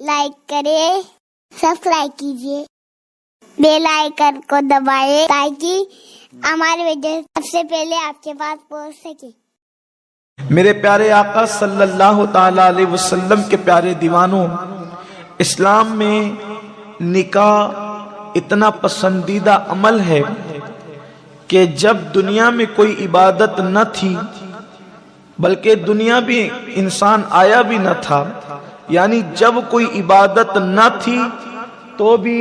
Like کریں، subscribe کیجیے، bell icon کو دبائیں تاکہ ہماری ویڈیو سب سے پہلے آپ کے پاس پہنچ سکے۔ میرے پیارے آقا صلی اللہ تعالی علیہ وسلم کے پیارے دیوانوں، اسلام میں نکاح اتنا پسندیدہ عمل ہے کہ جب دنیا میں کوئی عبادت نہ تھی، بلکہ دنیا بھی انسان آیا بھی نہ تھا، یعنی جب کوئی عبادت نہ تھی تو بھی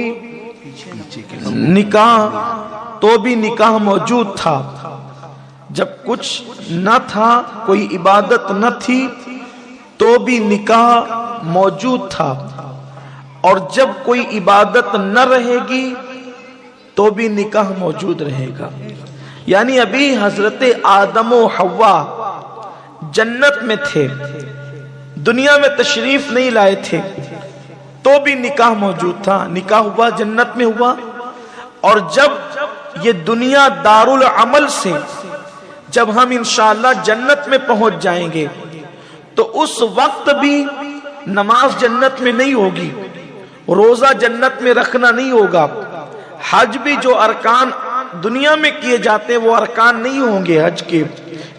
نکاح موجود تھا۔ جب کچھ نہ تھا، کوئی عبادت نہ تھی تو بھی نکاح موجود تھا، اور جب کوئی عبادت نہ رہے گی تو بھی نکاح موجود رہے گا۔ یعنی ابھی حضرت آدم و حوا جنت میں تھے، دنیا میں تشریف نہیں لائے تھے، تو بھی نکاح موجود تھا، نکاح ہوا، جنت میں ہوا۔ اور جب یہ دنیا دارالعمل سے جب ہم انشاءاللہ جنت میں پہنچ جائیں گے تو اس وقت بھی نماز جنت میں نہیں ہوگی، روزہ جنت میں رکھنا نہیں ہوگا، حج بھی جو ارکان دنیا میں کیے جاتے ہیں وہ ارکان نہیں ہوں گے حج کے،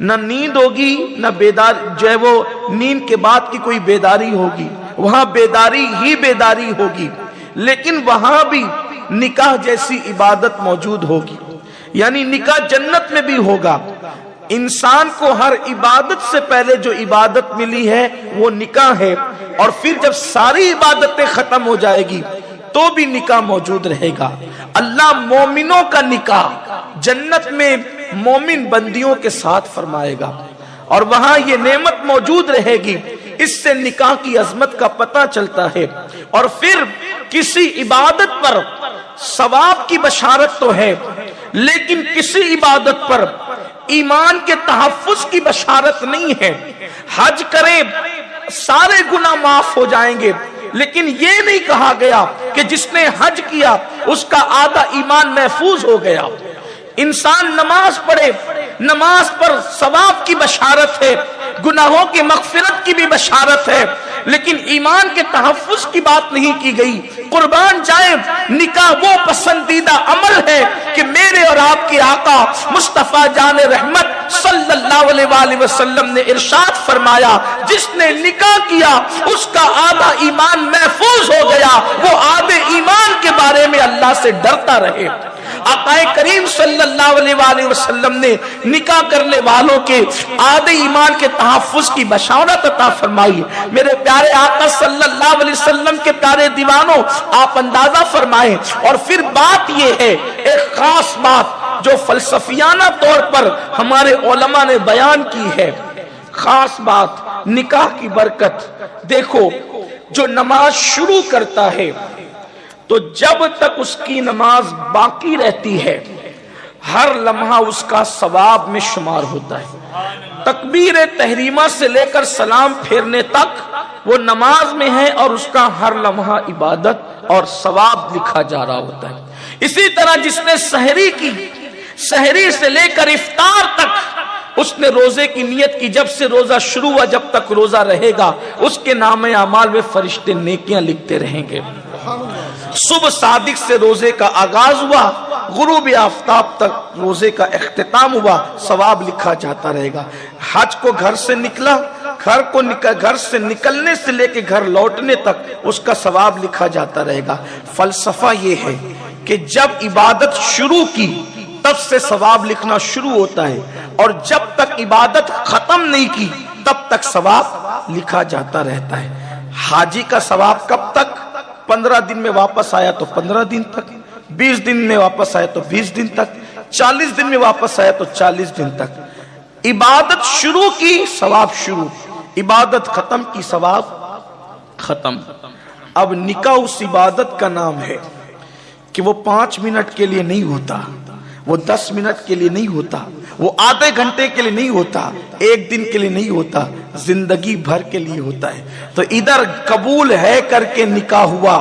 نہ نیند ہوگی، نہ بیدار جو ہے وہ نیند کے بعد کی کوئی بیداری ہوگی، وہاں بیداری ہی بیداری ہوگی، لیکن وہاں بھی نکاح جیسی عبادت موجود ہوگی، یعنی نکاح جنت میں بھی ہوگا۔ انسان کو ہر عبادت سے پہلے جو عبادت ملی ہے وہ نکاح ہے، اور پھر جب ساری عبادتیں ختم ہو جائے گی تو بھی نکاح موجود رہے گا۔ اللہ مومنوں کا نکاح جنت میں مومن بندیوں کے ساتھ فرمائے گا، اور وہاں یہ نعمت موجود رہے گی۔ اس سے نکاح کی عظمت کا پتہ چلتا ہے۔ اور پھر کسی عبادت پر ثواب کی بشارت تو ہے، لیکن کسی عبادت پر ایمان کے تحفظ کی بشارت نہیں ہے۔ حج کریں سارے گناہ معاف ہو جائیں گے، لیکن یہ نہیں کہا گیا کہ جس نے حج کیا اس کا آدھا ایمان محفوظ ہو گیا۔ انسان نماز پڑھے، نماز پر ثواب کی بشارت ہے، گناہوں کی مغفرت کی بھی بشارت ہے، لیکن ایمان کے تحفظ کی بات نہیں کی گئی۔ قربان جائیں، نکاح وہ پسندیدہ عمل ہے کہ میرے اور آپ کے آقا مصطفیٰ جان رحمت صلی اللہ علیہ وآلہ وسلم نے ارشاد فرمایا، جس نے نکاح کیا اس کا آدھا ایمان محفوظ ہو گیا، وہ آدھے ایمان کے بارے میں اللہ سے ڈرتا رہے۔ آقا کریم صلی اللہ علیہ وآلہ وسلم نے نکاح کرنے والوں کے آدھے ایمان کے تحفظ کی بشارت عطا فرمائی۔ میرے پیارے آقا صلی اللہ علیہ وسلم کے پیارے دیوانوں، آپ اندازہ فرمائیں۔ اور پھر بات یہ ہے، ایک خاص بات جو فلسفیانہ طور پر ہمارے علماء نے بیان کی ہے، خاص بات نکاح کی برکت۔ دیکھو، جو نماز شروع کرتا ہے تو جب تک اس کی نماز باقی رہتی ہے ہر لمحہ اس کا ثواب میں شمار ہوتا ہے۔ تکبیر تحریمہ سے لے کر سلام پھیرنے تک وہ نماز میں ہے، اور اس کا ہر لمحہ عبادت اور ثواب لکھا جا رہا ہوتا ہے۔ اسی طرح جس نے سحری کی، سحری سے لے کر افطار تک اس نے روزے کی نیت کی، جب سے روزہ شروع ہوا جب تک روزہ رہے گا اس کے نام اعمال میں فرشتے نیکیاں لکھتے رہیں گے۔ صبح صادق سے روزے کا آغاز ہوا، غروب آفتاب تک روزے کا اختتام ہوا، ثواب لکھا جاتا رہے گا۔ حج کو گھر سے نکلا، گھر سے نکلنے سے لے کے گھر لوٹنے تک اس کا ثواب لکھا جاتا رہے گا۔ فلسفہ یہ ہے کہ جب عبادت شروع کی تب سے ثواب لکھنا شروع ہوتا ہے، اور جب تک عبادت ختم نہیں کی تب تک ثواب لکھا جاتا رہتا ہے۔ حاجی کا ثواب کب تک؟ 15 دن میں واپس آیا تو 15 دن تک، 20 دن میں واپس آیا تو 20 دن تک، 40 دن میں واپس آیا تو 40 دن تک۔ عبادت شروع کی ثواب شروع، عبادت ختم کی ثواب ختم۔ اب نکاح اس عبادت کا نام ہے کہ وہ 5 منٹ کے لیے نہیں ہوتا، وہ 10 منٹ کے لیے نہیں ہوتا، وہ آدھے گھنٹے کے لیے نہیں ہوتا، 1 دن کے لیے نہیں ہوتا، زندگی بھر کے لیے ہوتا ہے۔ تو ادھر قبول ہے کر کے نکاح ہوا،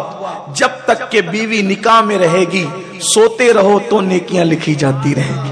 جب تک کہ بیوی نکاح میں رہے گی سوتے رہو تو نیکیاں لکھی جاتی رہیں گی،